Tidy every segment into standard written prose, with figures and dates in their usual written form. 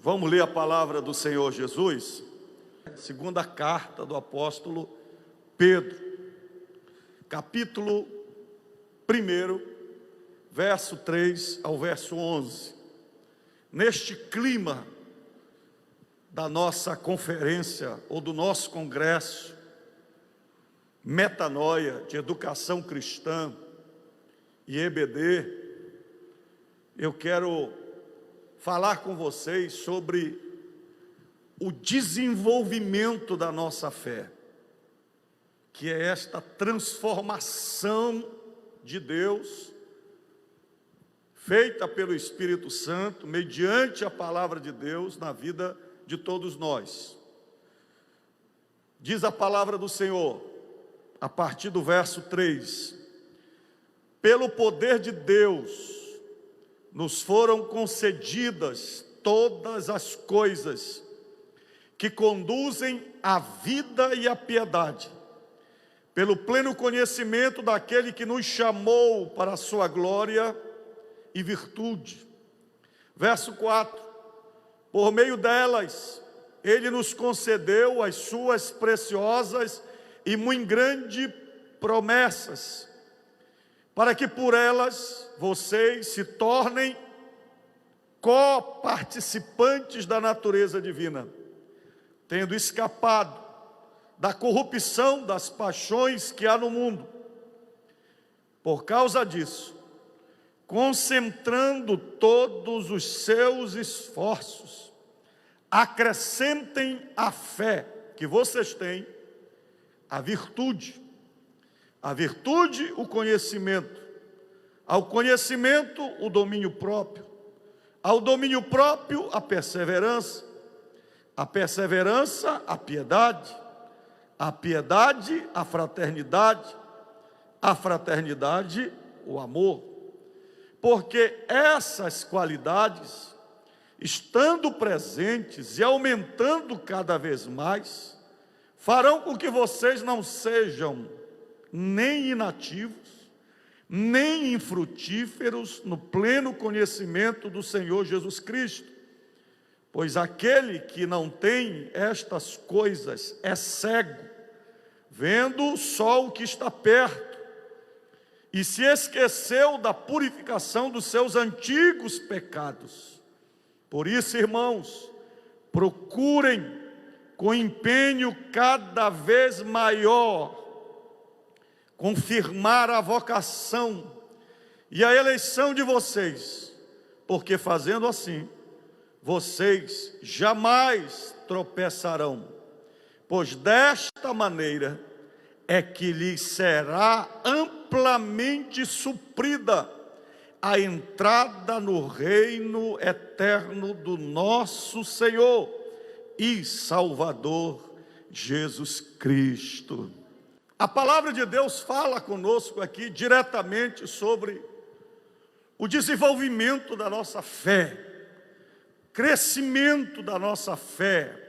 Vamos ler a palavra do Senhor Jesus? Segunda carta do apóstolo Pedro, capítulo 1, verso 3 ao verso 11. Neste clima da nossa conferência ou do nosso congresso, Metanoia de Educação Cristã e EBD, eu quero falar com vocês sobre o desenvolvimento da nossa fé, que é esta transformação de Deus, feita pelo Espírito Santo, mediante a palavra de Deus, na vida de todos nós. Diz a palavra do Senhor, a partir do verso 3, pelo poder de Deus, nos foram concedidas todas as coisas que conduzem à vida e à piedade, pelo pleno conhecimento daquele que nos chamou para a sua glória e virtude. Verso 4, por meio delas, ele nos concedeu as suas preciosas e muito grandes promessas, para que por elas vocês se tornem coparticipantes da natureza divina, tendo escapado da corrupção das paixões que há no mundo. Por causa disso, concentrando todos os seus esforços, acrescentem à fé que vocês têm a virtude, o conhecimento, ao conhecimento o domínio próprio, ao domínio próprio a perseverança a piedade, a fraternidade, o amor. Porque essas qualidades, estando presentes e aumentando cada vez mais, farão com que vocês não sejam nem inativos, nem infrutíferos no pleno conhecimento do Senhor Jesus Cristo. Pois aquele que não tem estas coisas é cego, vendo só o que está perto, e se esqueceu da purificação dos seus antigos pecados. Por isso, irmãos, procurem com empenho cada vez maior confirmar a vocação e a eleição de vocês, porque fazendo assim, vocês jamais tropeçarão, pois desta maneira é que lhes será amplamente suprida a entrada no reino eterno do nosso Senhor e Salvador Jesus Cristo. A palavra de Deus fala conosco aqui diretamente sobre o desenvolvimento da nossa fé, crescimento da nossa fé,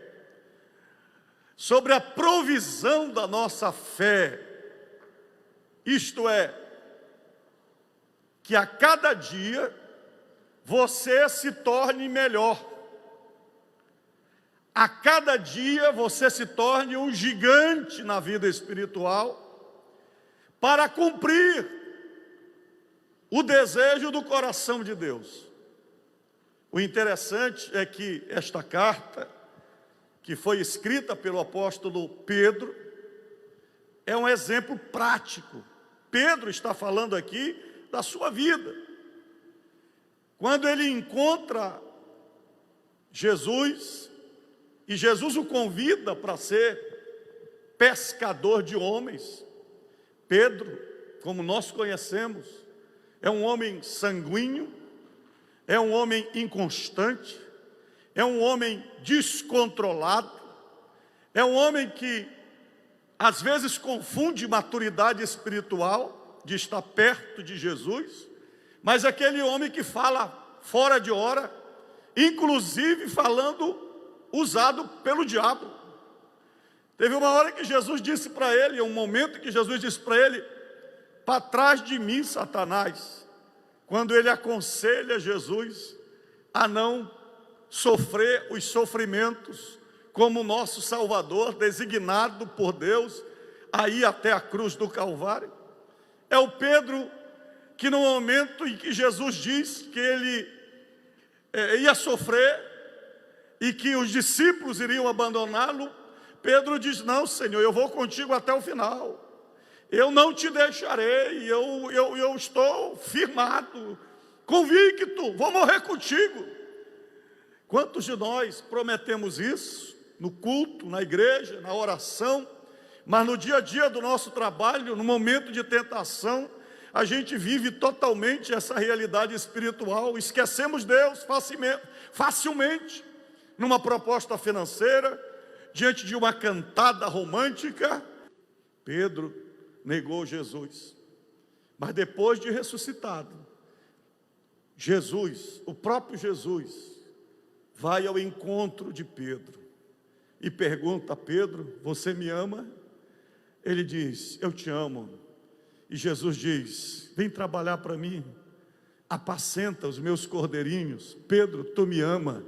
sobre a provisão da nossa fé, isto é, que a cada dia você se torne melhor, a cada dia você se torne um gigante na vida espiritual, para cumprir o desejo do coração de Deus. O interessante é que esta carta, que foi escrita pelo apóstolo Pedro, é um exemplo prático. Pedro está falando aqui da sua vida. Quando ele encontra Jesus, e Jesus o convida para ser pescador de homens, Pedro, como nós conhecemos, é um homem sanguíneo, é um homem inconstante, é um homem descontrolado, é um homem que às vezes confunde maturidade espiritual de estar perto de Jesus, mas aquele homem que fala fora de hora, inclusive falando usado pelo diabo. Teve uma hora que Jesus disse para ele, um momento que Jesus disse para ele: para trás de mim, Satanás, quando ele aconselha Jesus a não sofrer os sofrimentos como nosso Salvador, designado por Deus a ir até a cruz do Calvário. É o Pedro que no momento em que Jesus diz que ele ia sofrer e que os discípulos iriam abandoná-lo, Pedro diz: não, Senhor, eu vou contigo até o final, eu não te deixarei, eu estou firmado, convicto, vou morrer contigo. Quantos de nós prometemos isso no culto, na igreja, na oração, mas no dia a dia do nosso trabalho, no momento de tentação, a gente vive totalmente essa realidade espiritual, esquecemos Deus facilmente, numa proposta financeira, diante de uma cantada romântica. Pedro negou Jesus, mas depois de ressuscitado, Jesus, o próprio Jesus, vai ao encontro de Pedro e pergunta: Pedro, você me ama? Ele diz: eu te amo. E Jesus diz: vem trabalhar para mim, apacenta os meus cordeirinhos. Pedro, tu me ama?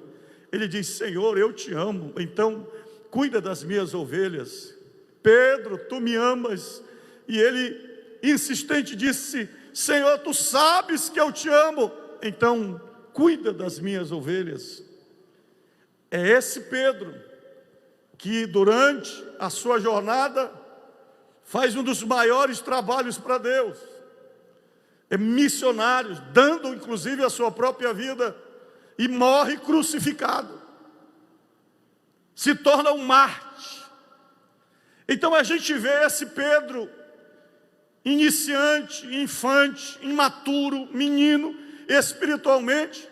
Ele diz: Senhor, eu te amo, então cuida das minhas ovelhas. Pedro, tu me amas? E ele, insistente, disse: Senhor, tu sabes que eu te amo, então cuida das minhas ovelhas. É esse Pedro que durante a sua jornada faz um dos maiores trabalhos para Deus, é missionário, dando inclusive a sua própria vida, e morre crucificado, se torna um mártir. Então a gente vê esse Pedro, iniciante, infante, imaturo, menino, espiritualmente,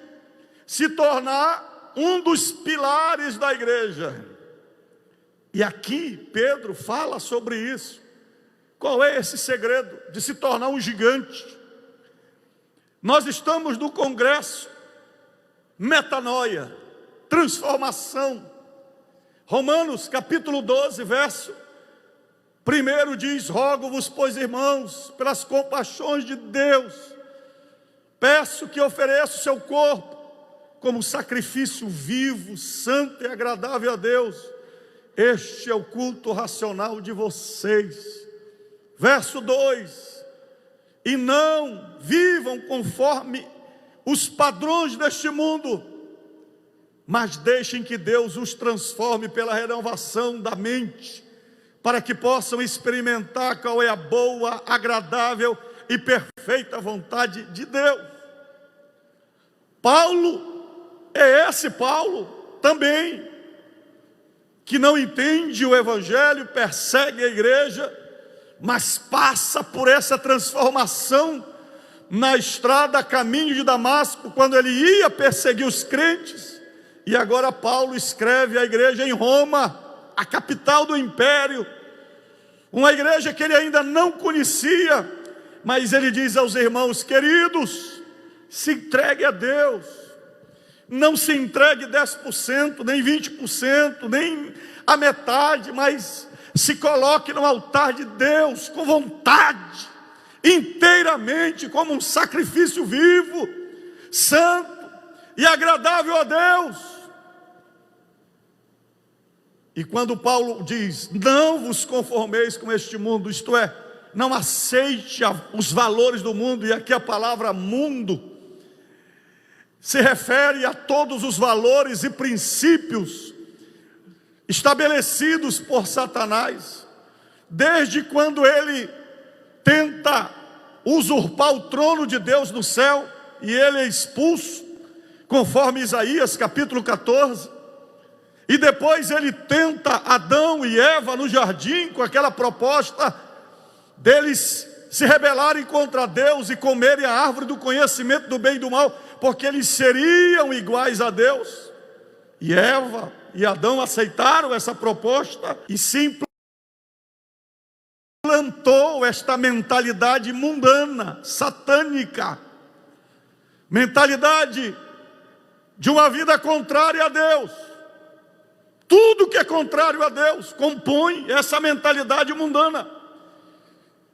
se tornar um dos pilares da igreja. E aqui Pedro fala sobre isso. Qual é esse segredo de se tornar um gigante? Nós estamos no congresso metanoia, transformação. Romanos capítulo 12, verso 1 diz: rogo-vos, pois, irmãos, pelas compaixões de Deus, peço que ofereça o seu corpo como sacrifício vivo, santo e agradável a Deus. Este é o culto racional de vocês. Verso 2: e não vivam conforme os padrões deste mundo, mas deixem que Deus os transforme pela renovação da mente, para que possam experimentar qual é a boa, agradável e perfeita vontade de Deus. Paulo é esse Paulo também, que não entende o evangelho, persegue a igreja, mas passa por essa transformação na estrada a caminho de Damasco, quando ele ia perseguir os crentes. E agora Paulo escreve à igreja em Roma, a capital do império, uma igreja que ele ainda não conhecia, mas ele diz aos irmãos: queridos, se entregue a Deus, não se entregue 10%, nem 20%, nem a metade, mas se coloque no altar de Deus com vontade, inteiramente, como um sacrifício vivo, santo e agradável a Deus. E quando Paulo diz: não vos conformeis com este mundo, isto é, não aceite os valores do mundo, e aqui a palavra mundo se refere a todos os valores e princípios estabelecidos por Satanás, desde quando ele tenta usurpar o trono de Deus no céu, e ele é expulso, conforme Isaías capítulo 14, e depois ele tenta Adão e Eva no jardim, com aquela proposta deles se rebelarem contra Deus e comerem a árvore do conhecimento do bem e do mal, porque eles seriam iguais a Deus. E Eva e Adão aceitaram essa proposta e se implantou esta mentalidade mundana, satânica, mentalidade de uma vida contrária a Deus. Tudo que é contrário a Deus compõe essa mentalidade mundana.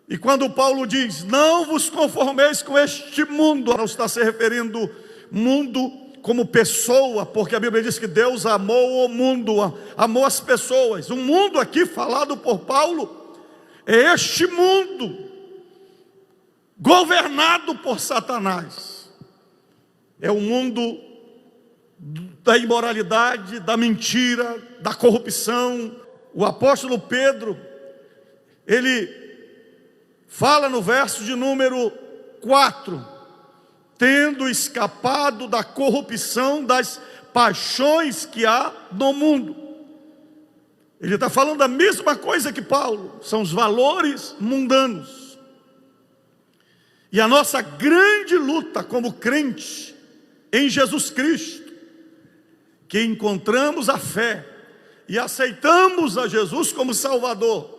E quando Paulo diz: não vos conformeis com este mundo, não está se referindo mundo como pessoa, porque a Bíblia diz que Deus amou o mundo, amou as pessoas. O mundo aqui falado por Paulo é este mundo governado por Satanás. É o mundo da imoralidade, da mentira, da corrupção. O apóstolo Pedro, ele fala no verso de número 4, tendo escapado da corrupção das paixões que há no mundo. Ele está falando a mesma coisa que Paulo, são os valores mundanos. E a nossa grande luta como crente em Jesus Cristo, que encontramos a fé e aceitamos a Jesus como Salvador,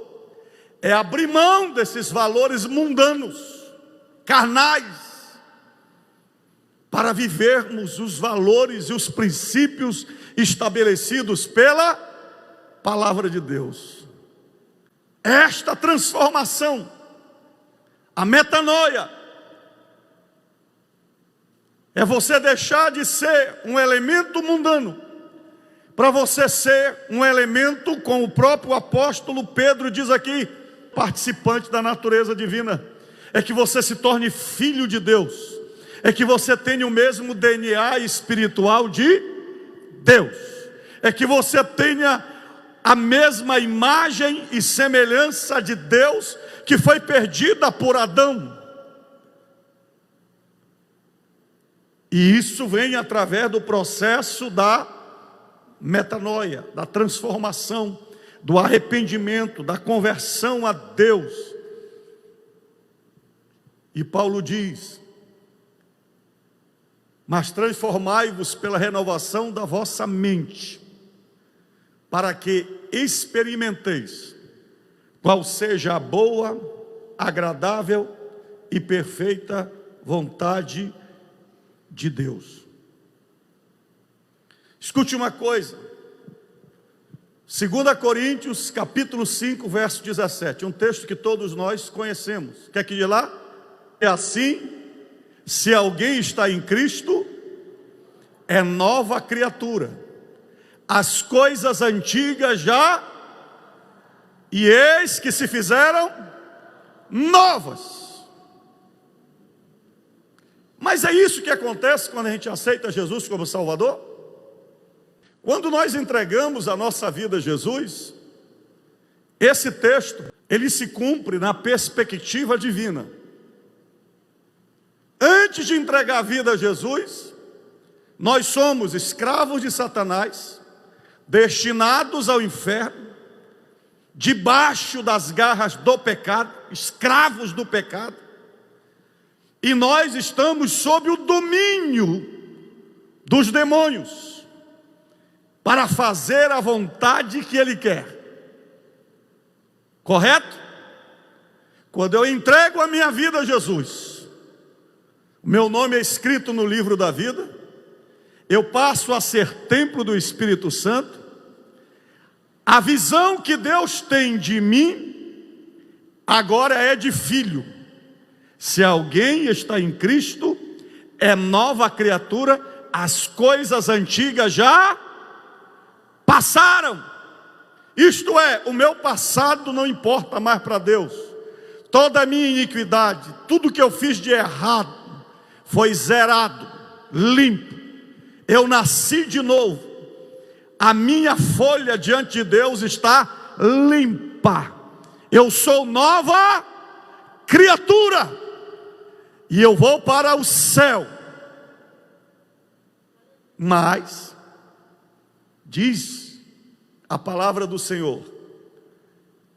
é abrir mão desses valores mundanos, carnais, para vivermos os valores e os princípios estabelecidos pela palavra de Deus. Esta transformação, a metanoia, é você deixar de ser um elemento mundano para você ser um elemento, como o próprio apóstolo Pedro diz aqui, participante da natureza divina. É que você se torne filho de Deus, é que você tenha o mesmo DNA espiritual de Deus, é que você tenha a mesma imagem e semelhança de Deus que foi perdida por Adão. E isso vem através do processo da metanoia, da transformação, do arrependimento, da conversão a Deus. E Paulo diz: mas transformai-vos pela renovação da vossa mente, para que experimenteis qual seja a boa, agradável e perfeita vontade de Deus. Escute uma coisa, 2 Coríntios capítulo 5, verso 17, um texto que todos nós conhecemos. Quer que diga lá? É assim, se alguém está em Cristo, é nova criatura. As coisas antigas já, e eis que se fizeram novas. Mas é isso que acontece quando a gente aceita Jesus como Salvador? Quando nós entregamos a nossa vida a Jesus, esse texto, ele se cumpre na perspectiva divina. Antes de entregar a vida a Jesus, nós somos escravos de Satanás, destinados ao inferno, debaixo das garras do pecado, escravos do pecado, e nós estamos sob o domínio dos demônios, para fazer a vontade que Ele quer. Correto? Quando eu entrego a minha vida a Jesus, o meu nome é escrito no livro da vida, eu passo a ser templo do Espírito Santo. A visão que Deus tem de mim, agora é de filho. Se alguém está em Cristo, é nova criatura, as coisas antigas já passaram. Isto é, o meu passado não importa mais para Deus. Toda a minha iniquidade, tudo que eu fiz de errado, foi zerado, limpo. Eu nasci de novo. A minha folha diante de Deus está limpa. Eu sou nova criatura. E eu vou para o céu. Mas diz a palavra do Senhor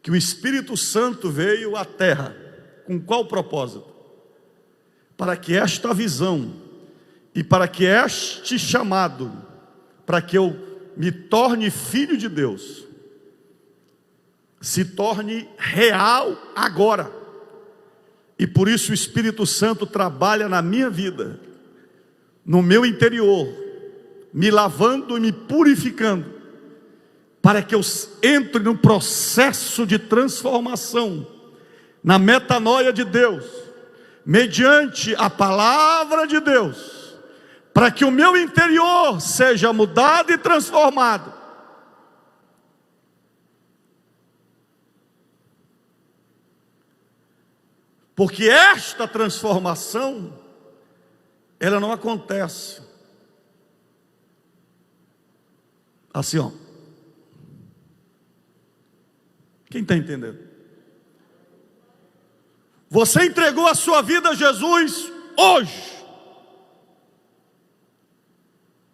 que o Espírito Santo veio à terra. Com qual propósito? Para que esta visão e para que este chamado, para que eu me torne filho de Deus, se torne real agora. E por isso o Espírito Santo trabalha na minha vida, no meu interior, me lavando e me purificando, para que eu entre no processo de transformação, na metanoia de Deus, mediante a palavra de Deus, para que o meu interior seja mudado e transformado. Porque esta transformação, ela não acontece assim, ó. Quem está entendendo? Você entregou a sua vida a Jesus hoje.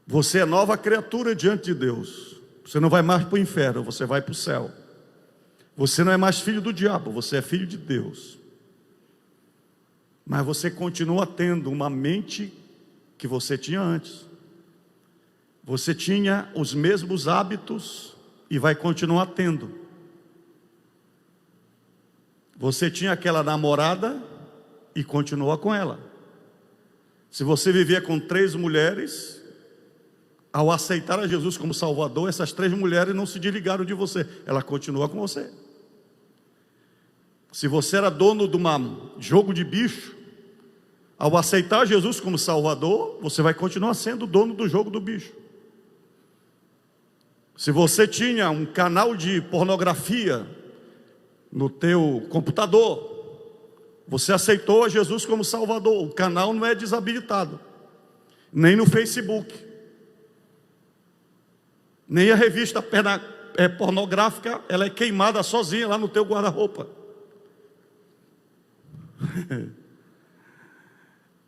Você é nova criatura diante de Deus. Você não vai mais para o inferno, você vai para o céu. Você não é mais filho do diabo, você é filho de Deus. Mas você continua tendo uma mente que você tinha antes. Você tinha os mesmos hábitos e vai continuar tendo. Você tinha aquela namorada e continua com ela. Se você vivia com 3 mulheres, ao aceitar a Jesus como Salvador, essas 3 mulheres não se desligaram de você, ela continua com você. Se você era dono de um jogo de bicho, ao aceitar Jesus como Salvador, você vai continuar sendo dono do jogo do bicho. Se você tinha um canal de pornografia no teu computador, você aceitou a Jesus como Salvador, o canal não é desabilitado, nem no Facebook, nem a revista pornográfica, ela é queimada sozinha lá no teu guarda-roupa.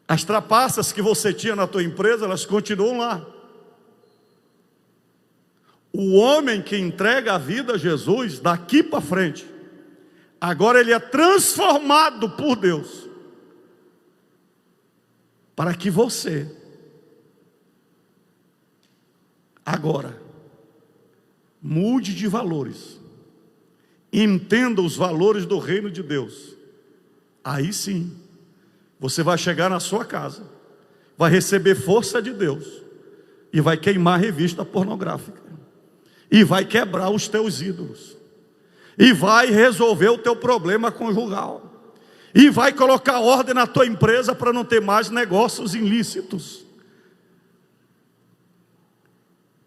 As trapaças que você tinha na tua empresa, elas continuam lá. O homem que entrega a vida a Jesus, daqui para frente, agora ele é transformado por Deus, para que você, agora, mude de valores, entenda os valores do reino de Deus. Aí sim, você vai chegar na sua casa, vai receber força de Deus, e vai queimar a revista pornográfica, e vai quebrar os teus ídolos, e vai resolver o teu problema conjugal, e vai colocar ordem na tua empresa para não ter mais negócios ilícitos.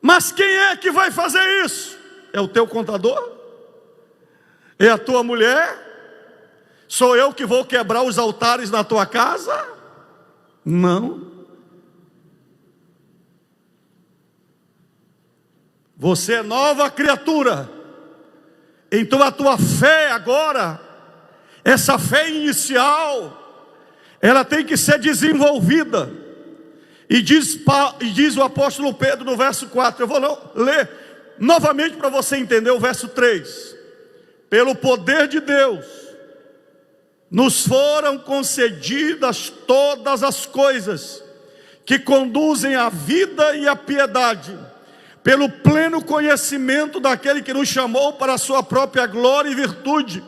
Mas quem é que vai fazer isso? É o teu contador? É a tua mulher? Sou eu que vou quebrar os altares na tua casa? Não. Você é nova criatura. Então a tua fé agora, essa fé inicial, ela tem que ser desenvolvida. E diz o apóstolo Pedro no verso 4, eu vou ler novamente para você entender o verso 3. Pelo poder de Deus, nos foram concedidas todas as coisas que conduzem à vida e à piedade, pelo pleno conhecimento daquele que nos chamou para a sua própria glória e virtude.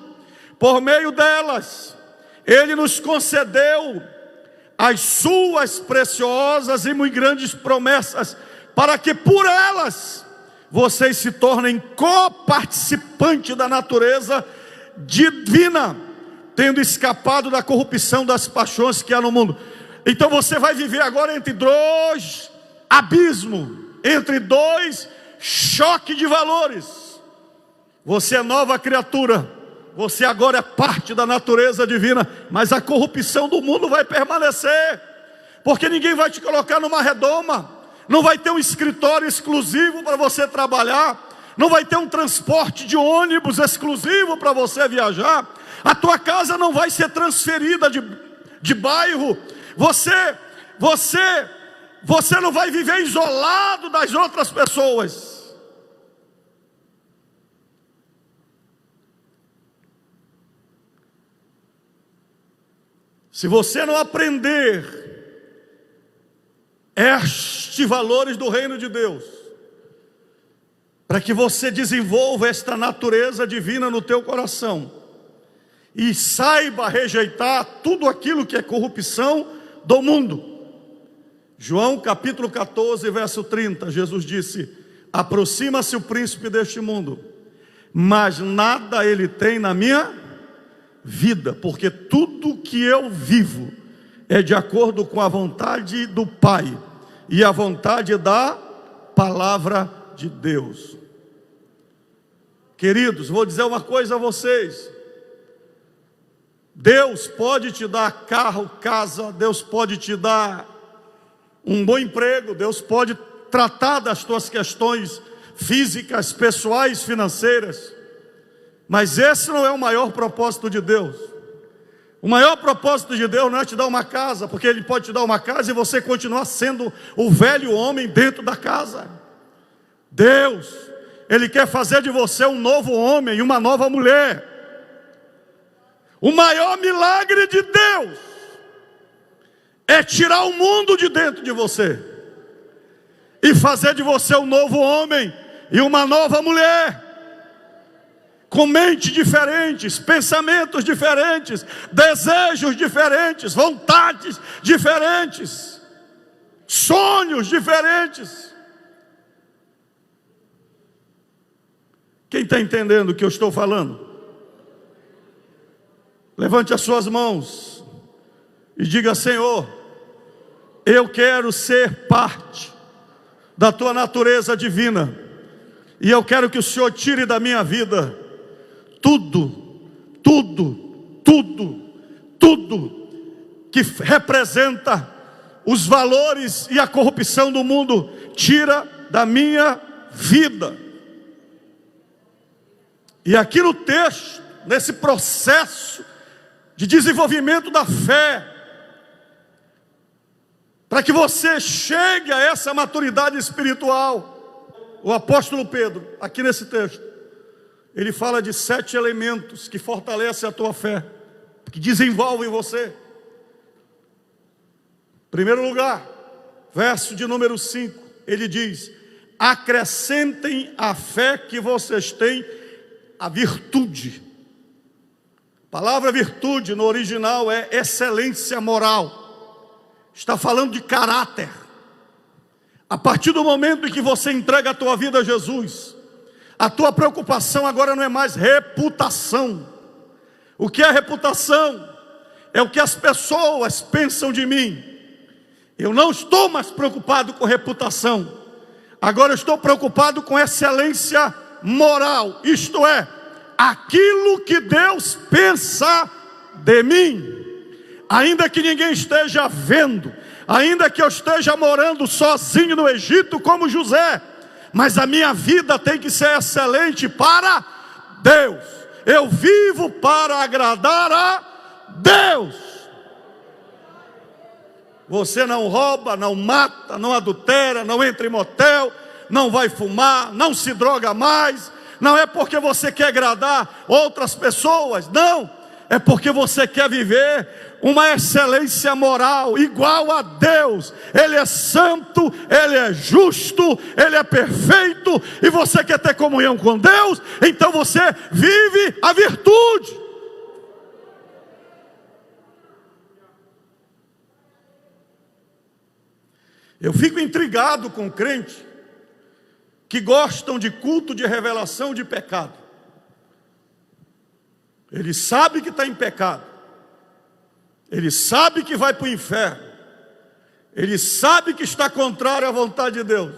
Por meio delas, Ele nos concedeu as suas preciosas e muito grandes promessas, para que por elas vocês se tornem coparticipantes da natureza divina, tendo escapado da corrupção das paixões que há no mundo. Então você vai viver agora entre 2 abismos, entre 2 choques de valores. Você é nova criatura, você agora é parte da natureza divina, mas a corrupção do mundo vai permanecer, porque ninguém vai te colocar numa redoma, não vai ter um escritório exclusivo para você trabalhar, não vai ter um transporte de ônibus exclusivo para você viajar, a tua casa não vai ser transferida de bairro, você não vai viver isolado das outras pessoas. Se você não aprender estes valores do reino de Deus, para que você desenvolva esta natureza divina no teu coração, e saiba rejeitar tudo aquilo que é corrupção do mundo. João capítulo 14, verso 30, Jesus disse: aproxima-se o príncipe deste mundo, mas nada ele tem na minha vida, porque tudo que eu vivo é de acordo com a vontade do Pai, e a vontade da palavra de Deus. Queridos, vou dizer uma coisa a vocês. Deus pode te dar carro, casa, Deus pode te dar um bom emprego, Deus pode tratar das tuas questões físicas, pessoais, financeiras, mas esse não é o maior propósito de Deus. O maior propósito de Deus não é te dar uma casa, porque Ele pode te dar uma casa e você continuar sendo o velho homem dentro da casa. Deus, Ele quer fazer de você um novo homem e uma nova mulher. O maior milagre de Deus é tirar o mundo de dentro de você e fazer de você um novo homem e uma nova mulher, com mente diferentes, pensamentos diferentes, desejos diferentes, vontades diferentes, sonhos diferentes. Quem está entendendo o que eu estou falando? Levante as suas mãos e diga: Senhor, eu quero ser parte da tua natureza divina, e eu quero que o Senhor tire da minha vida tudo que representa os valores e a corrupção do mundo. Tira da minha vida. E aqui no texto, nesse processo de desenvolvimento da fé, para que você chegue a essa maturidade espiritual, o apóstolo Pedro, aqui nesse texto, ele fala de 7 elementos que fortalecem a tua fé, que desenvolvem você. Em primeiro lugar, verso de número 5, ele diz: acrescentem à fé que vocês têm a virtude. A palavra virtude no original é excelência moral. Está falando de caráter. A partir do momento em que você entrega a tua vida a Jesus, a tua preocupação agora não é mais reputação. O que é reputação? É o que as pessoas pensam de mim. Eu não estou mais preocupado com reputação. Agora eu estou preocupado com excelência moral. Isto é, aquilo que Deus pensa de mim. Ainda que ninguém esteja vendo, ainda que eu esteja morando sozinho no Egito como José, mas a minha vida tem que ser excelente para Deus. Eu vivo para agradar a Deus. Você não rouba, não mata, não adultera, não entra em motel, não vai fumar, não se droga mais. Não é porque você quer agradar outras pessoas, não. É porque você quer viver uma excelência moral igual a Deus. Ele é santo, Ele é justo, Ele é perfeito, e você quer ter comunhão com Deus, então você vive a virtude. Eu fico intrigado com crente que gostam de culto de revelação de pecado. Ele sabe que está em pecado, ele sabe que vai para o inferno, ele sabe que está contrário à vontade de Deus,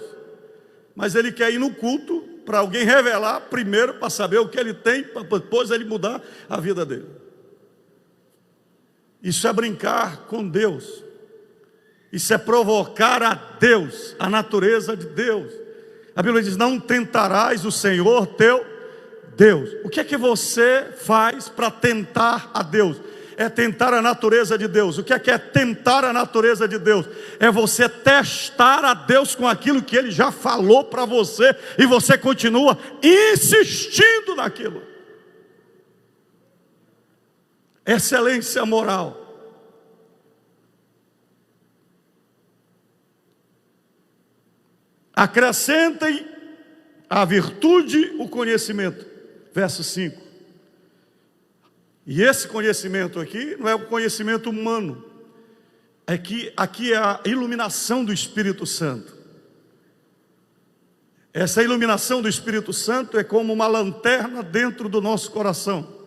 mas ele quer ir no culto para alguém revelar primeiro, para saber o que ele tem, para depois ele mudar a vida dele. Isso é brincar com Deus, isso é provocar a Deus, a natureza de Deus. A Bíblia diz: não tentarás o Senhor teu Deus. O que é que você faz para tentar a Deus? É tentar a natureza de Deus. O que é tentar a natureza de Deus? É você testar a Deus com aquilo que Ele já falou para você, e você continua insistindo naquilo. Excelência moral. Acrescentem à virtude o conhecimento. Verso 5. E esse conhecimento aqui não é o conhecimento humano. Aqui é a iluminação do Espírito Santo. Essa iluminação do Espírito Santo é como uma lanterna dentro do nosso coração.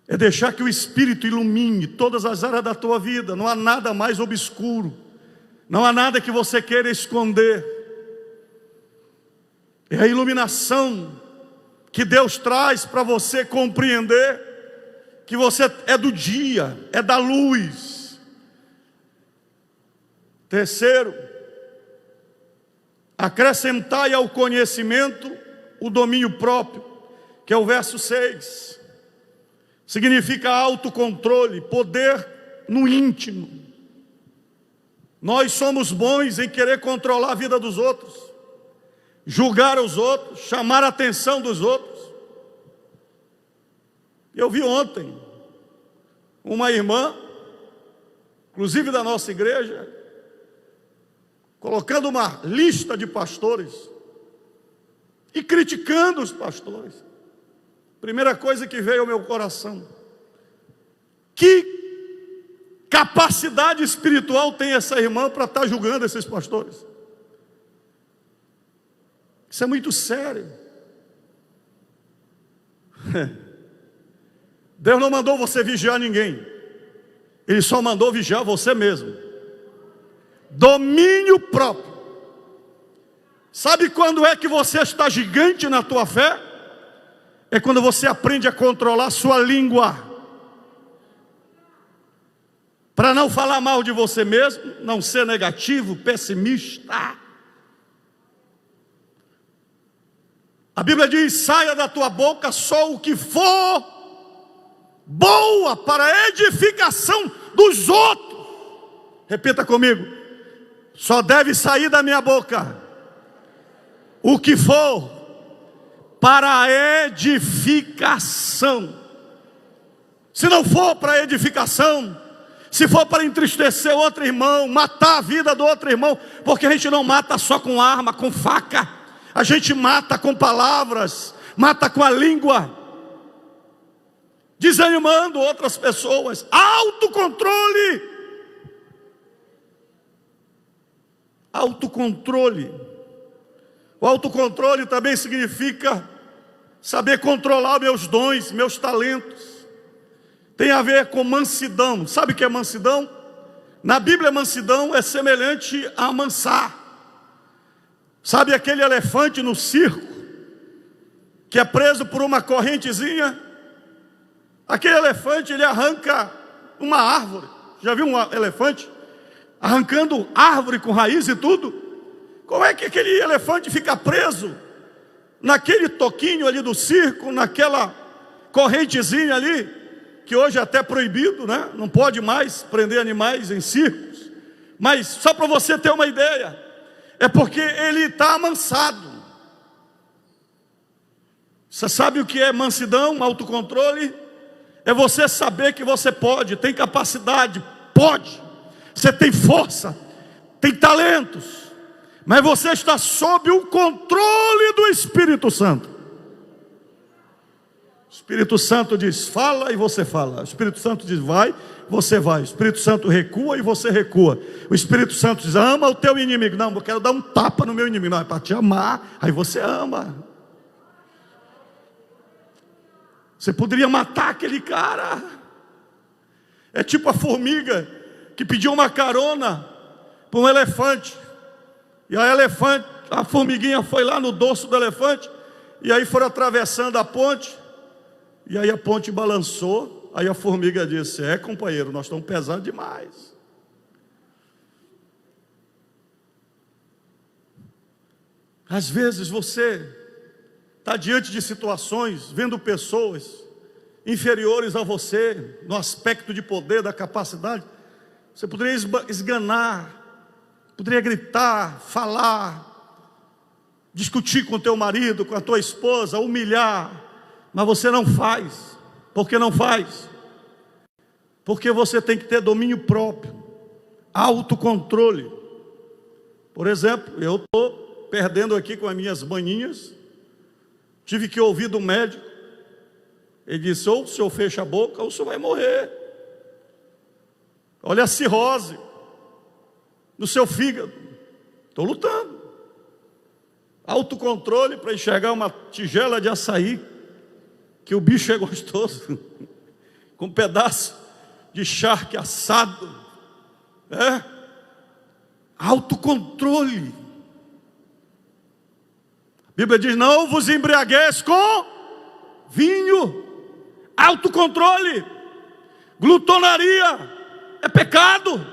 É deixar que o Espírito ilumine todas as áreas da tua vida. Não há nada mais obscuro Não há nada que você queira esconder. É a iluminação que Deus traz para você compreender que você é do dia, é da luz. Terceiro, acrescentai ao conhecimento o domínio próprio, que é o verso 6. Significa autocontrole, poder no íntimo. Nós somos bons em querer controlar a vida dos outros, julgar os outros, chamar a atenção dos outros. Eu vi ontem uma irmã, inclusive da nossa igreja, colocando uma lista de pastores e criticando os pastores. Primeira coisa que veio ao meu coração: que capacidade espiritual tem essa irmã para estar julgando esses pastores? Isso é muito sério. Deus não mandou você vigiar ninguém, Ele só mandou vigiar você mesmo. Domínio próprio. Sabe quando é que você está gigante na tua fé? É quando você aprende a controlar sua língua, para não falar mal de você mesmo, não ser negativo, pessimista. A Bíblia diz: saia da tua boca só o que for boa para a edificação dos outros. Repita comigo: só deve sair da minha boca o que for para a edificação. Se não for para a edificação, se for para entristecer outro irmão, matar a vida do outro irmão, porque a gente não mata só com arma, com faca, a gente mata com palavras, mata com a língua, desanimando outras pessoas. Autocontrole. Autocontrole. O autocontrole também significa saber controlar meus dons, meus talentos. Tem a ver com mansidão. Sabe o que é mansidão? Na Bíblia, mansidão é semelhante a amansar. Sabe aquele elefante no circo, que é preso por uma correntezinha? Aquele elefante, ele arranca uma árvore. Já viu um elefante arrancando árvore com raiz e tudo? Como é que aquele elefante fica preso naquele toquinho ali do circo, naquela correntezinha ali, que hoje é até proibido, né? Não pode mais prender animais em circos. Mas só para você ter uma ideia, é porque ele está amansado. Você sabe o que é mansidão, autocontrole? É você saber que você pode, tem capacidade, pode. Você tem força, tem talentos, mas você está sob o controle do Espírito Santo. O Espírito Santo diz: fala, e você fala. O Espírito Santo diz: vai, você vai. O Espírito Santo recua, e você recua. O Espírito Santo diz: ama o teu inimigo. Não, eu quero dar um tapa no meu inimigo. Não, é para te amar, aí você ama. Você poderia matar aquele cara. É tipo a formiga que pediu uma carona para um elefante. E a formiguinha foi lá no dorso do elefante, e aí foram atravessando a ponte, e aí a ponte balançou. Aí a formiga disse: é, companheiro, nós estamos pesando demais. Às vezes você está diante de situações, vendo pessoas inferiores a você, no aspecto de poder, da capacidade. Você poderia esganar, poderia gritar, falar, discutir com teu marido, com a tua esposa, humilhar, mas você não faz. Por que não faz? Porque você tem que ter domínio próprio, autocontrole. Por exemplo, eu estou perdendo aqui com as minhas maninhas, tive que ouvir do médico. Ele disse: ou o senhor fecha a boca, ou o senhor vai morrer. Olha a cirrose no seu fígado. Estou lutando. Autocontrole para enxergar uma tigela de açaí, que o bicho é gostoso, com um pedaço de charque assado. Autocontrole. A Bíblia diz: não vos embriagueis com vinho. Autocontrole. Glutonaria é pecado.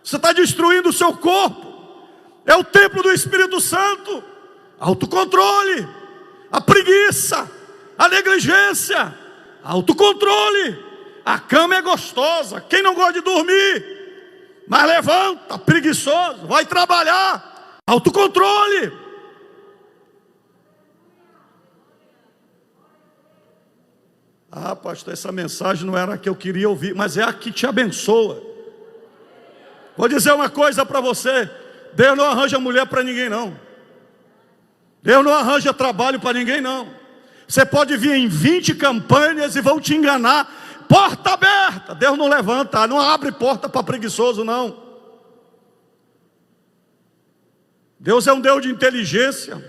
Você está destruindo o seu corpo. É o templo do Espírito Santo. Autocontrole. A preguiça, a negligência, autocontrole. A cama é gostosa. Quem não gosta de dormir? Mas levanta, preguiçoso, vai trabalhar. Autocontrole. Ah, pastor, essa mensagem não era a que eu queria ouvir, mas é a que te abençoa. Vou dizer uma coisa para você: Deus não arranja mulher para ninguém não. Deus não arranja trabalho para ninguém não. Você pode vir em 20 campanhas e vão te enganar. Porta aberta. Deus não levanta, não abre porta para preguiçoso não. Deus é um Deus de inteligência.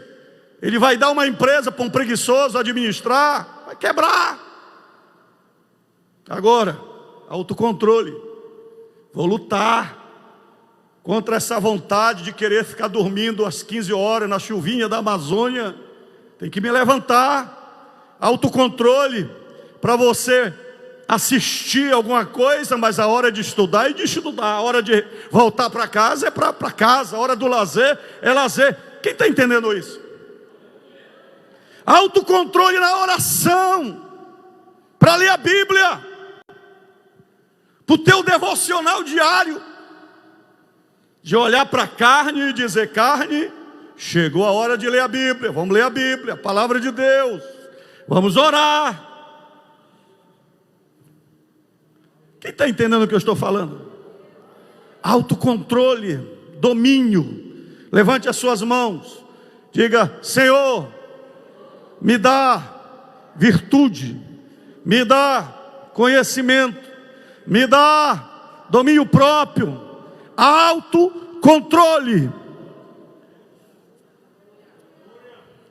Ele vai dar uma empresa para um preguiçoso administrar, vai quebrar. Agora, autocontrole. Vou lutar contra essa vontade de querer ficar dormindo às 15 horas na chuvinha da Amazônia. Tem que me levantar. Autocontrole para você assistir alguma coisa, mas a hora de estudar é de estudar. A hora de voltar para casa é para casa. A hora do lazer é lazer. Quem está entendendo isso? Autocontrole na oração, para ler a Bíblia, para o teu devocional diário, de olhar para a carne e dizer: carne, chegou a hora de ler a Bíblia. Vamos ler a Bíblia, a palavra de Deus. Vamos orar. Quem está entendendo o que eu estou falando? Autocontrole, domínio. Levante as suas mãos. Diga: Senhor, me dá virtude, me dá conhecimento, me dá domínio próprio. Autocontrole.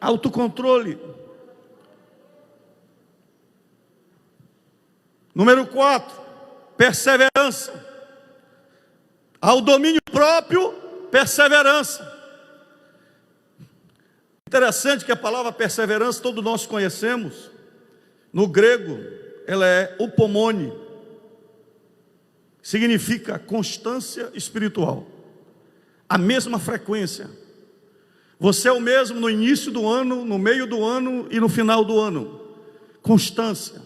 Autocontrole. Número 4, perseverança. Ao domínio próprio, perseverança. Interessante que a palavra perseverança todos nós conhecemos. No grego, ela é upomone. Significa constância espiritual. A mesma frequência. Você é o mesmo no início do ano, no meio do ano e no final do ano. Constância.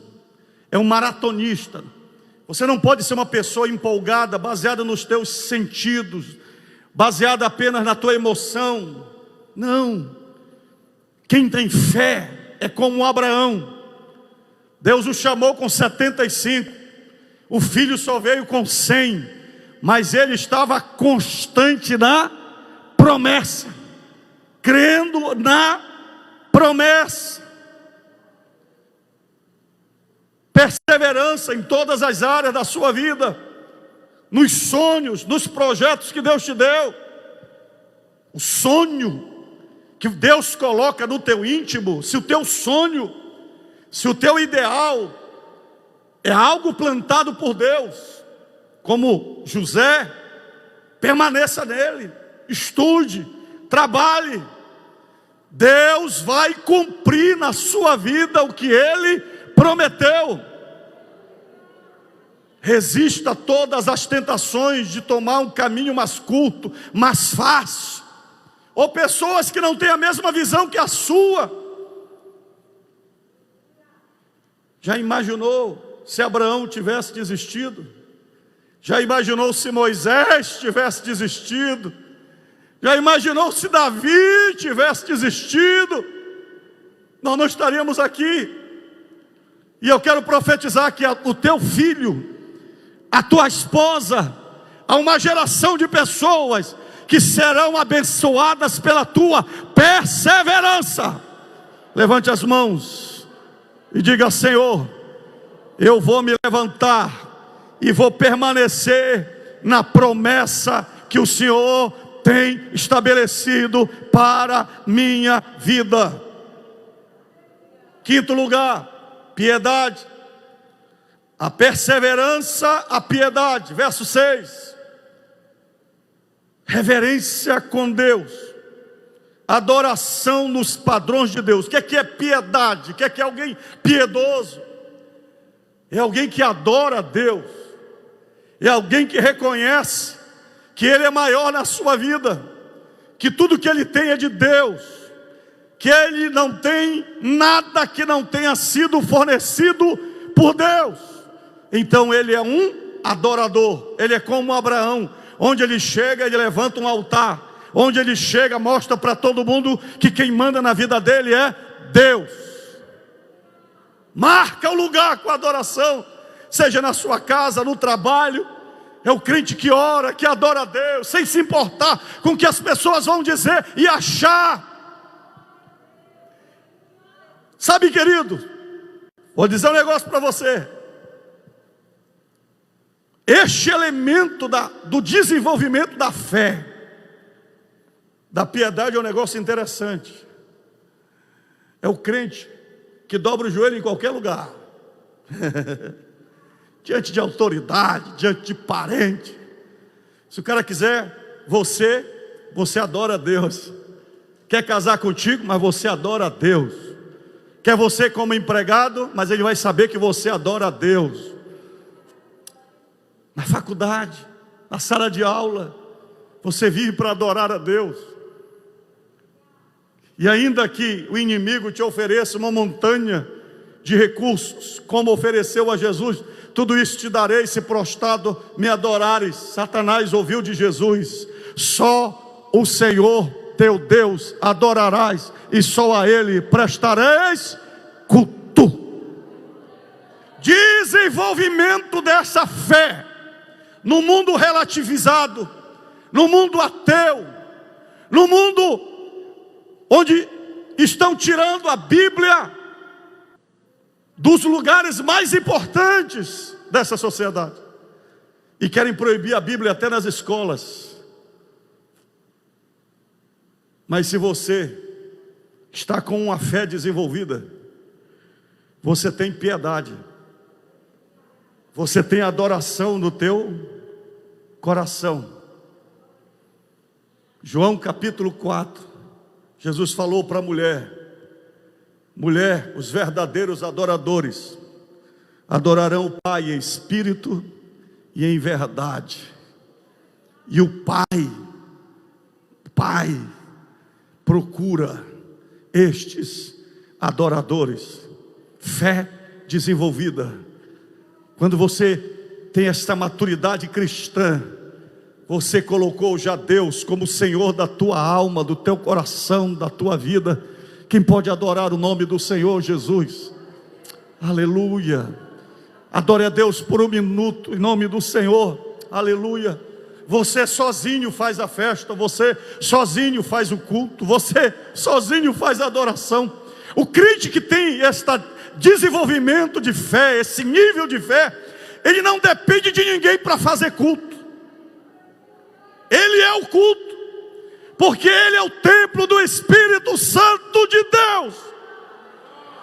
É um maratonista. Você não pode ser uma pessoa empolgada, baseada nos teus sentidos, baseada apenas na tua emoção. Não. Quem tem fé é como Abraão. Deus o chamou com 75. O filho só veio com 100. Mas ele estava constante na promessa. Crendo na promessa. Perseverança em todas as áreas da sua vida. Nos sonhos, nos projetos que Deus te deu. O sonho que Deus coloca no teu íntimo. Se o teu sonho, se o teu ideal é algo plantado por Deus, como José, permaneça nele, estude, trabalhe. Deus vai cumprir na sua vida o que Ele prometeu. Resista a todas as tentações de tomar um caminho mais curto, mais fácil, ou pessoas que não têm a mesma visão que a sua. Já imaginou se Abraão tivesse desistido? Já imaginou se Moisés tivesse desistido? Já imaginou se Davi tivesse desistido? Nós não estaríamos aqui. E eu quero profetizar que o teu filho, a tua esposa, há uma geração de pessoas que serão abençoadas pela tua perseverança. Levante as mãos e diga: Senhor, eu vou me levantar e vou permanecer na promessa que o Senhor tem estabelecido para minha vida. Quinto lugar, piedade. A perseverança, a piedade. Verso 6. reverência com Deus, adoração nos padrões de Deus. O que é piedade? O que é alguém piedoso? É alguém que adora a Deus, é alguém que reconhece que Ele é maior na sua vida, que tudo que Ele tem é de Deus, que Ele não tem nada que não tenha sido fornecido por Deus. Então Ele é um adorador. Ele é como Abraão, onde ele chega, ele levanta um altar, onde ele chega, mostra para todo mundo que quem manda na vida dele é Deus. Marca o lugar com a adoração, seja na sua casa, no trabalho. É o crente que ora, que adora a Deus, sem se importar com o que as pessoas vão dizer e achar. Sabe, querido, vou dizer um negócio para você. Este elemento do desenvolvimento da fé, da piedade, é um negócio interessante. É o crente que dobra o joelho em qualquer lugar, diante de autoridade, diante de parente. Se o cara quiser você adora a Deus. Quer casar contigo, mas você adora a Deus. Quer você como empregado, mas ele vai saber que você adora a Deus. Na faculdade, na sala de aula, você vive para adorar a Deus. E ainda que o inimigo te ofereça uma montanha de recursos, como ofereceu a Jesus, tudo isso te darei se prostrado me adorares. Satanás ouviu de Jesus: só o Senhor teu Deus adorarás, e só a Ele prestareis culto. Desenvolvimento dessa fé no mundo relativizado, no mundo ateu, no mundo onde estão tirando a Bíblia dos lugares mais importantes dessa sociedade e querem proibir a Bíblia até nas escolas. Mas se você está com uma fé desenvolvida, você tem piedade, você tem adoração no teu coração. João capítulo 4, Jesus falou para a mulher: mulher, os verdadeiros adoradores adorarão o Pai em espírito e em verdade. E o Pai procura estes adoradores. Fé desenvolvida. Quando você tem esta maturidade cristã, você colocou já Deus como Senhor da tua alma, do teu coração, da tua vida. Quem pode adorar o nome do Senhor Jesus? Aleluia. Adore a Deus por um minuto, em nome do Senhor. Aleluia. Você sozinho faz a festa, você sozinho faz o culto, você sozinho faz a adoração. O crente que tem este desenvolvimento de fé, esse nível de fé, ele não depende de ninguém para fazer culto. Ele é o culto, porque Ele é o templo do Espírito Santo de Deus.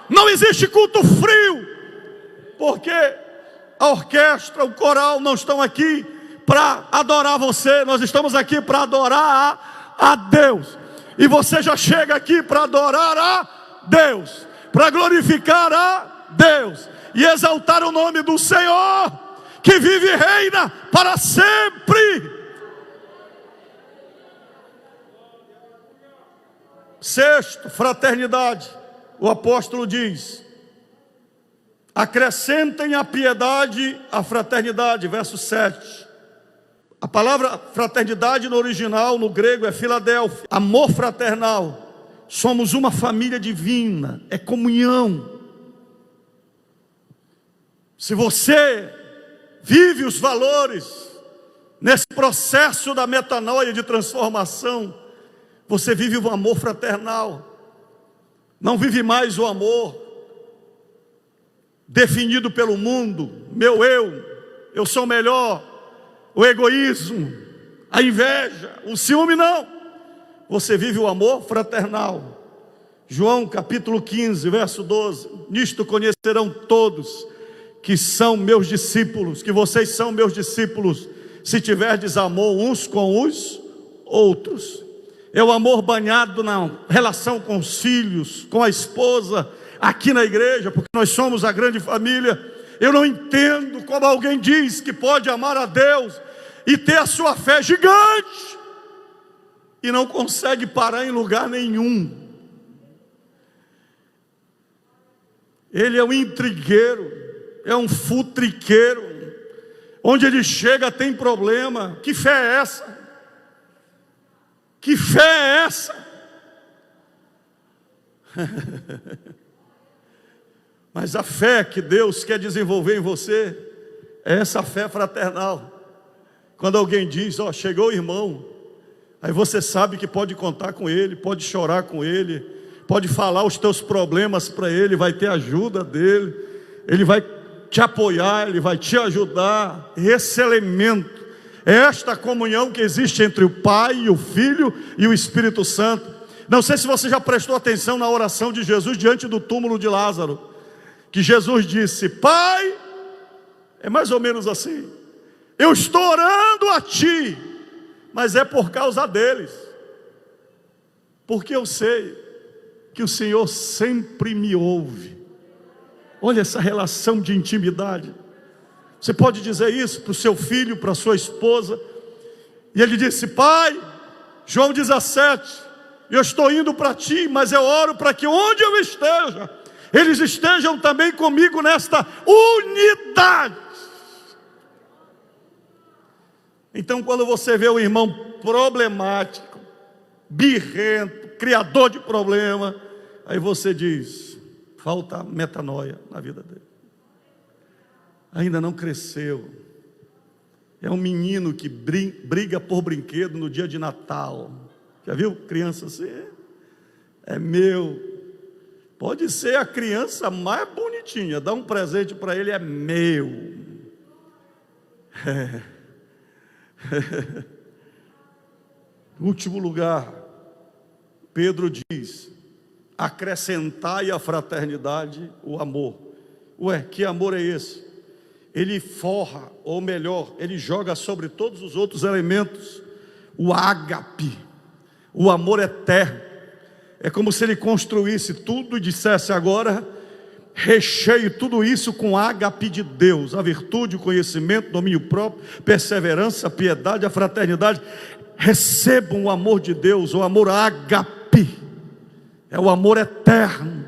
Não existe culto frio, porque a orquestra, o coral não estão aqui para adorar você. Nós estamos aqui para adorar a Deus. E você já chega aqui para adorar a Deus, para glorificar a Deus e exaltar o nome do Senhor, que vive e reina para sempre. Sexto, fraternidade. O apóstolo diz: acrescentem a piedade à fraternidade. Verso 7. A palavra fraternidade no original, no grego, é Filadélfia, amor fraternal. Somos uma família divina, é comunhão. Se você vive os valores nesse processo da metanoia, de transformação, você vive o amor fraternal. Não vive mais o amor definido pelo mundo, meu eu sou melhor, o egoísmo, a inveja, o ciúme. Não. Você vive o amor fraternal. João capítulo 15, verso 12: nisto conhecerão todos que são meus discípulos, que vocês são meus discípulos, se tiverdes amor uns com os outros. É o amor banhado na relação com os filhos, com a esposa, aqui na igreja, porque nós somos a grande família. Eu não entendo como alguém diz que pode amar a Deus e ter a sua fé gigante e não consegue parar em lugar nenhum. Ele é um intrigueiro, é um futriqueiro. Onde ele chega tem problema. Que fé é essa? Que fé é essa? Mas a fé que Deus quer desenvolver em você é essa fé fraternal. Quando alguém diz, ó, chegou o irmão, aí você sabe que pode contar com ele, pode chorar com ele, pode falar os teus problemas para ele, vai ter ajuda dele, ele vai te apoiar, ele vai te ajudar. Esse elemento, esta comunhão que existe entre o Pai, o Filho e o Espírito Santo. Não sei se você já prestou atenção na oração de Jesus diante do túmulo de Lázaro, que Jesus disse, Pai, é mais ou menos assim, eu estou orando a Ti, mas é por causa deles, porque eu sei que o Senhor sempre me ouve. Olha essa relação de intimidade. Você pode dizer isso para o seu filho, para a sua esposa. E ele disse, Pai, João 17, eu estou indo para Ti, mas eu oro para que onde eu esteja, eles estejam também comigo nesta unidade. Então quando você vê um irmão problemático, birrento, criador de problema, aí você diz, falta metanoia na vida dele. Ainda não cresceu. É um menino que briga por brinquedo no dia de Natal. Já viu criança assim? É meu. Pode ser a criança mais bonitinha, dá um presente para ele, é meu. Último lugar, Pedro diz, acrescentai à fraternidade o amor. Ué, que amor é esse? Ele forra, ou melhor, ele joga sobre todos os outros elementos o ágape, o amor eterno. É como se ele construísse tudo e dissesse agora, recheie tudo isso com ágape de Deus, a virtude, o conhecimento, domínio próprio, perseverança, a piedade, a fraternidade. Recebam o amor de Deus, o amor ágape, é o amor eterno,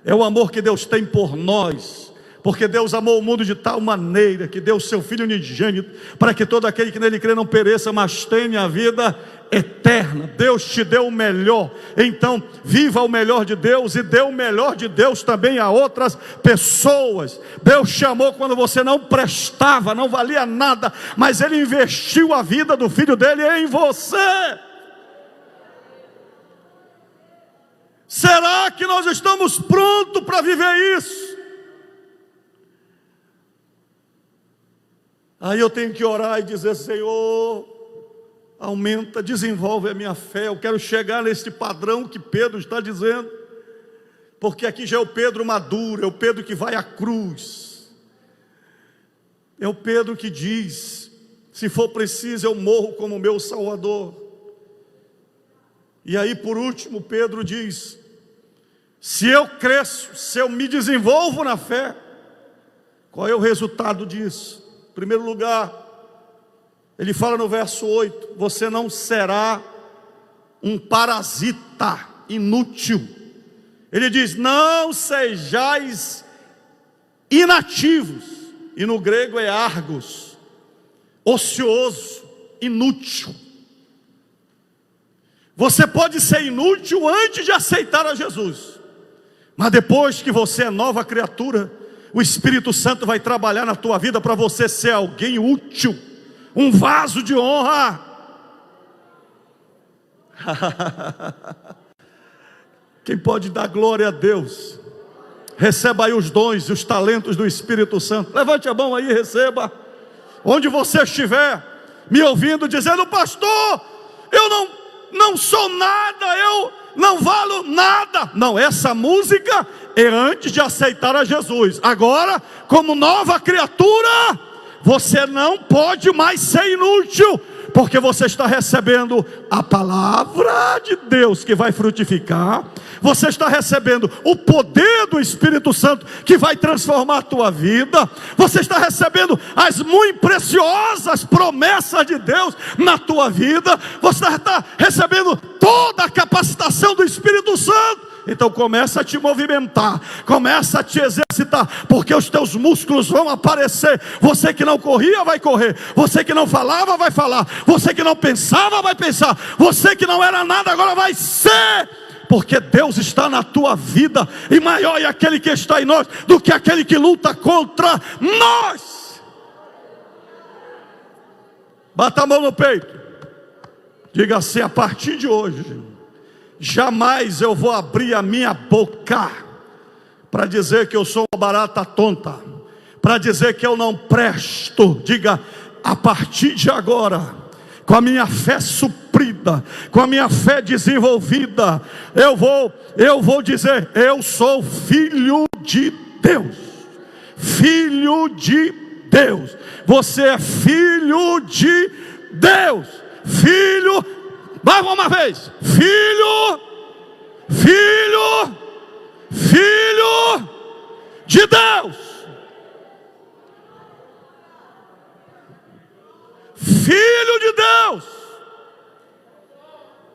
é o amor que Deus tem por nós, porque Deus amou o mundo de tal maneira, que deu o seu Filho unigênito, para que todo aquele que nele crê não pereça, mas tenha a vida eterna. Deus te deu o melhor, então viva o melhor de Deus, e dê o melhor de Deus também a outras pessoas. Deus chamou quando você não prestava, não valia nada, mas Ele investiu a vida do Filho dele em você. Será que nós estamos prontos para viver isso? Aí eu tenho que orar e dizer, Senhor, aumenta, desenvolve a minha fé. Eu quero chegar nesse padrão que Pedro está dizendo, porque aqui já é o Pedro maduro, é o Pedro que vai à cruz, é o Pedro que diz, se for preciso eu morro como meu Salvador. E aí por último Pedro diz, se eu cresço, se eu me desenvolvo na fé, qual é o resultado disso? Em primeiro lugar, ele fala no verso 8, você não será um parasita inútil. Ele diz, não sejais inativos, e no grego é argos, ocioso, inútil. Você pode ser inútil antes de aceitar a Jesus, mas depois que você é nova criatura, o Espírito Santo vai trabalhar na tua vida para você ser alguém útil, um vaso de honra. Quem pode dar glória a Deus? Receba aí os dons e os talentos do Espírito Santo. Levante a mão aí e receba. Onde você estiver me ouvindo, dizendo, pastor, eu não sou nada, eu não valo nada. Não, essa música é antes de aceitar a Jesus. Agora, como nova criatura, você não pode mais ser inútil, Porque você está recebendo a palavra de Deus que vai frutificar. Você está recebendo o poder do Espírito Santo que vai transformar a tua vida. Você está recebendo as muito preciosas promessas de Deus na tua vida. Você está recebendo toda a capacitação do Espírito Santo. Então começa a te movimentar, começa a te exercitar, porque os teus músculos vão aparecer. Você que não corria vai correr, você que não falava vai falar, você que não pensava vai pensar, você que não era nada agora vai ser, porque Deus está na tua vida, e maior é aquele que está em nós do que aquele que luta contra nós. Bata a mão no peito, diga assim: a partir de hoje jamais eu vou abrir a minha boca para dizer que eu sou uma barata tonta, para dizer que eu não presto. Diga: a partir de agora, com a minha fé suprida, com a minha fé desenvolvida, eu vou dizer: eu sou filho de Deus. Filho de Deus. Você é filho de Deus. Filho, mais uma vez, filho de Deus. Filho de Deus.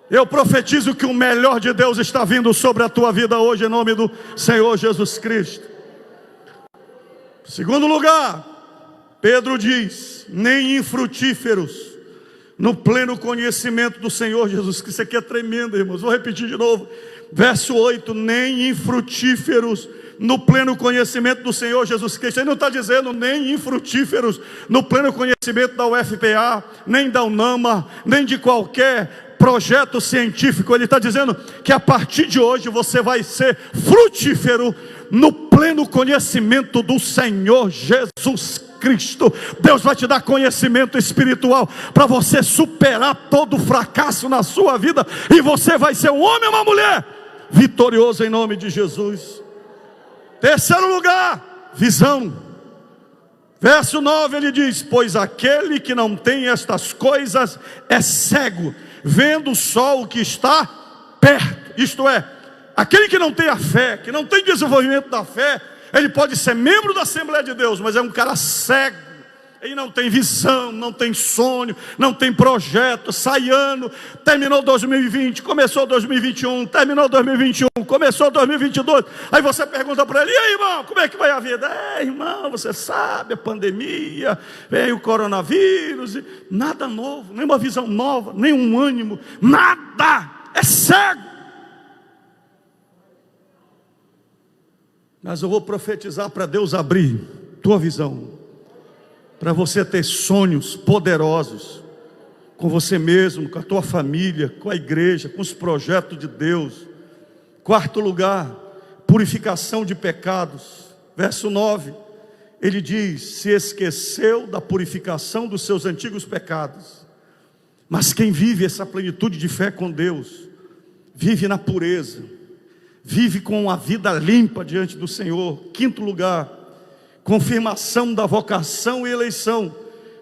Eu profetizo que o melhor de Deus está vindo sobre a tua vida hoje, em nome do Senhor Jesus Cristo. Segundo lugar, Pedro diz: nem infrutíferos no pleno conhecimento do Senhor Jesus Cristo. Isso aqui é tremendo, irmãos. Vou repetir de novo. Verso 8: nem infrutíferos no pleno conhecimento do Senhor Jesus Cristo. Ele não está dizendo nem infrutíferos no pleno conhecimento da UFPA, nem da UNAMA, nem de qualquer projeto científico. Ele está dizendo que a partir de hoje você vai ser frutífero no pleno conhecimento do Senhor Jesus Cristo. Deus vai te dar conhecimento espiritual para você superar todo fracasso na sua vida, e você vai ser um homem ou uma mulher vitorioso em nome de Jesus. Terceiro lugar, visão. Verso 9 ele diz: pois aquele que não tem estas coisas é cego, vendo só o que está perto. Isto é, aquele que não tem a fé, que não tem desenvolvimento da fé, ele pode ser membro da Assembleia de Deus, mas é um cara cego. Ele não tem visão, não tem sonho, não tem projeto. Sai ano, terminou 2020, começou 2021, terminou 2021, começou 2022. Aí você pergunta para ele: e aí, irmão, como é que vai a vida? Irmão, você sabe, a pandemia, vem o coronavírus, nada novo, nenhuma visão nova, nenhum ânimo, nada, é cego. Mas eu vou profetizar para Deus abrir tua visão, para você ter sonhos poderosos com você mesmo, com a tua família, com a igreja, com os projetos de Deus. Quarto lugar, purificação de pecados. Verso 9, ele diz: se esqueceu da purificação dos seus antigos pecados. Mas quem vive essa plenitude de fé com Deus, vive na pureza, vive com a vida limpa diante do Senhor. Quinto lugar, confirmação da vocação e eleição.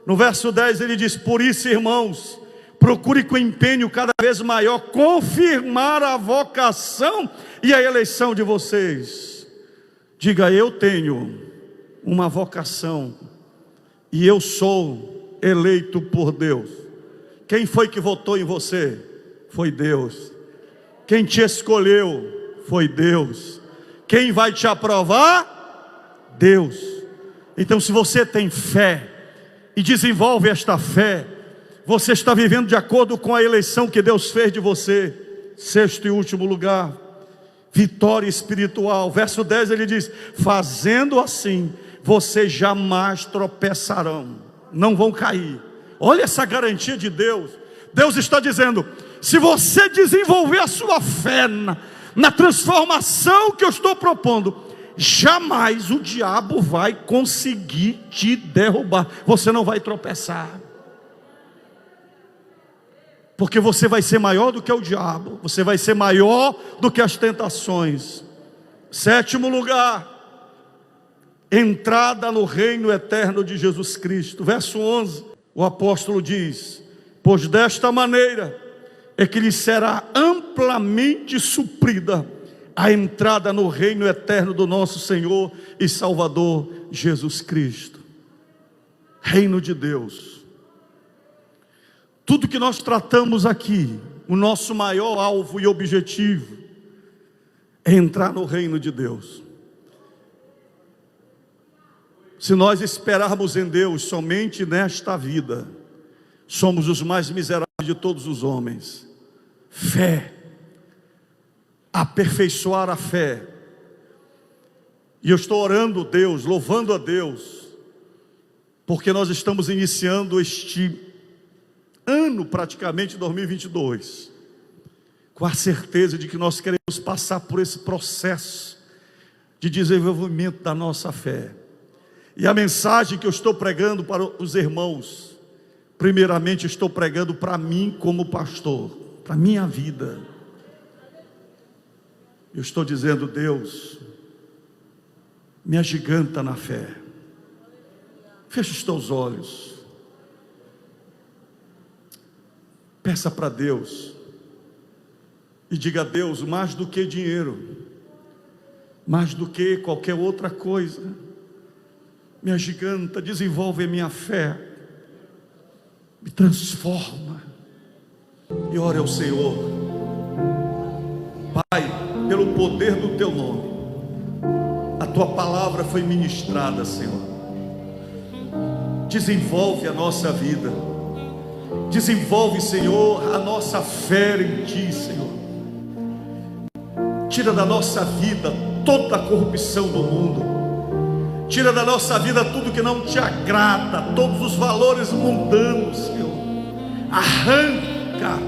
No verso 10 ele diz: por isso, irmãos, procure com empenho cada vez maior confirmar a vocação e a eleição de vocês. Diga: eu tenho uma vocação e eu sou eleito por Deus. Quem foi que votou em você? Foi Deus. Quem te escolheu? Foi Deus. Quem vai te aprovar? Deus. Então, se você tem fé e desenvolve esta fé, você está vivendo de acordo com a eleição que Deus fez de você. Sexto e último lugar, vitória espiritual. Verso 10 ele diz: fazendo assim, vocês jamais tropeçarão, não vão cair. Olha essa garantia de Deus. Deus está dizendo: se você desenvolver a sua fé na transformação que eu estou propondo, jamais o diabo vai conseguir te derrubar. Você não vai tropeçar, porque você vai ser maior do que o diabo, você vai ser maior do que as tentações. Sétimo lugar, entrada no reino eterno de Jesus Cristo. Verso 11, o apóstolo diz: pois desta maneira é que lhe será amplamente suprida a entrada no reino eterno do nosso Senhor e Salvador Jesus Cristo. Reino de Deus. Tudo que nós tratamos aqui, o nosso maior alvo e objetivo é entrar no reino de Deus. Se nós esperarmos em Deus somente nesta vida, somos os mais miseráveis de todos os homens. Fé, aperfeiçoar a fé. E eu estou orando a Deus, louvando a Deus, porque nós estamos iniciando este ano, praticamente 2022, com a certeza de que nós queremos passar por esse processo de desenvolvimento da nossa fé. E a mensagem que eu estou pregando para os irmãos, primeiramente estou pregando para mim como pastor, para a minha vida. Eu estou dizendo: Deus, me agiganta na fé. Feche os teus olhos. Peça para Deus. E diga a Deus: mais do que dinheiro, mais do que qualquer outra coisa, me agiganta, desenvolve a minha fé, me transforma. E ore ao Senhor. Pai, pelo poder do teu nome, a tua palavra foi ministrada, Senhor. Desenvolve a nossa vida, desenvolve, Senhor, a nossa fé em ti, Senhor. Tira da nossa vida toda a corrupção do mundo. Tira da nossa vida tudo que não te agrada, todos os valores mundanos, Senhor. Arranca,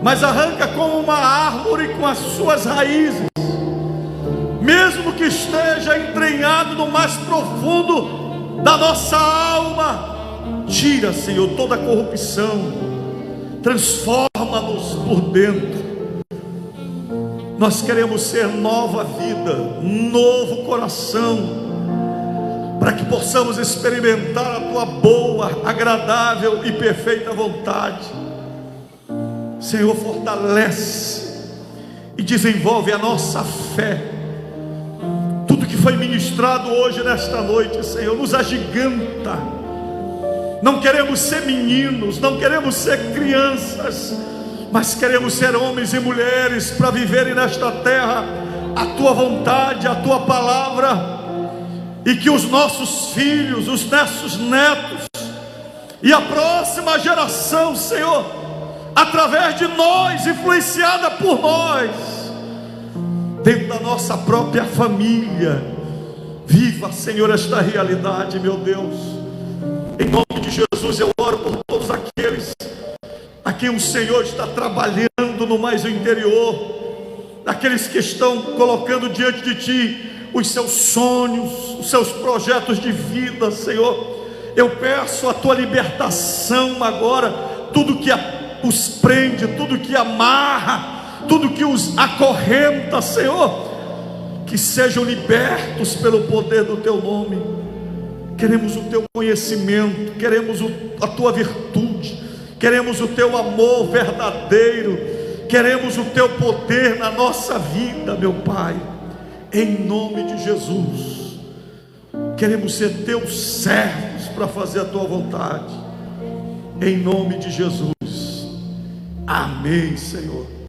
mas arranca como uma árvore com as suas raízes, mesmo que esteja entranhado no mais profundo da nossa alma. Tira, Senhor, toda a corrupção, transforma-nos por dentro. Nós queremos ser nova vida, novo coração, para que possamos experimentar a tua boa, agradável e perfeita vontade. Senhor, fortalece e desenvolve a nossa fé. Tudo que foi ministrado hoje nesta noite, Senhor, nos agiganta. Não queremos ser meninos, não queremos ser crianças, mas queremos ser homens e mulheres para viverem nesta terra a tua vontade, a tua palavra. E que os nossos filhos, os nossos netos e a próxima geração, Senhor, através de nós, influenciada por nós, dentro da nossa própria família, viva, Senhor, esta realidade, meu Deus. Em nome de Jesus eu oro por todos aqueles a quem o Senhor está trabalhando no mais interior, daqueles que estão colocando diante de ti os seus sonhos, os seus projetos de vida, Senhor. Eu peço a tua libertação agora. Tudo que os prende, tudo que amarra, tudo que os acorrenta, Senhor, que sejam libertos pelo poder do teu nome. Queremos o teu conhecimento, queremos a tua virtude, queremos o teu amor verdadeiro, queremos o teu poder na nossa vida, meu Pai. Em nome de Jesus, queremos ser teus servos para fazer a tua vontade. Em nome de Jesus, amém, Senhor.